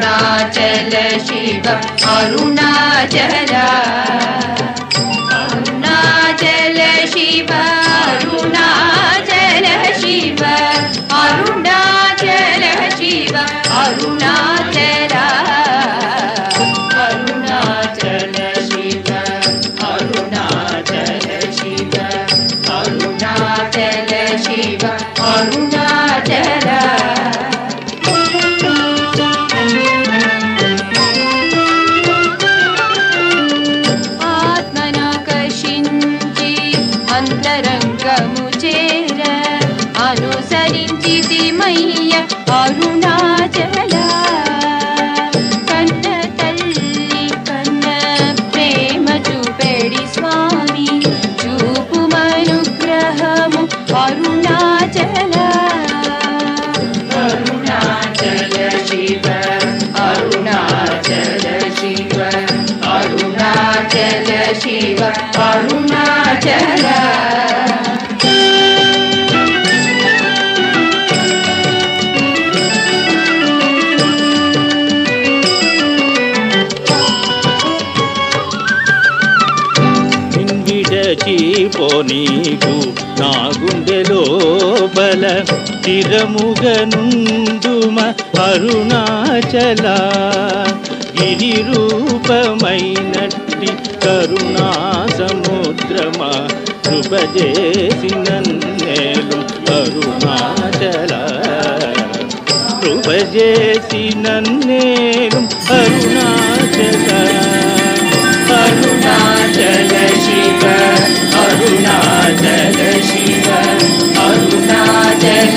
अरुणाचल शिव अरुणाचल अरुणाचल शिव अरुणाचल शिव अरुणाचल शिव अरुणाचल अरुणाचल शिव अरुणाचल शिव अरुणाचल शिव अरुणाचल अंतरंगमुचेर अनुसरिंचितिमय्य अरुणाचल कन्न तल्ली कन्न प्रेम चूपेडि स्वामी चूपुमनुग्रहमु अरुणाचल अरुणाचल शिव अरुणाचल शिव अरुणाचल शिव अरुणाचल చీపోనీకు నా గుండెలో బల చిరముగనుండుమ అరుణాచల గిరి రూపమైనట్టి కరుణా సముద్రమా కృపజేసినన్నేలు అరుణాచల కృపజేసినన్నేలు అరుణాచల अरुणाचल शिव अरुणाचल शिव अरुणाचल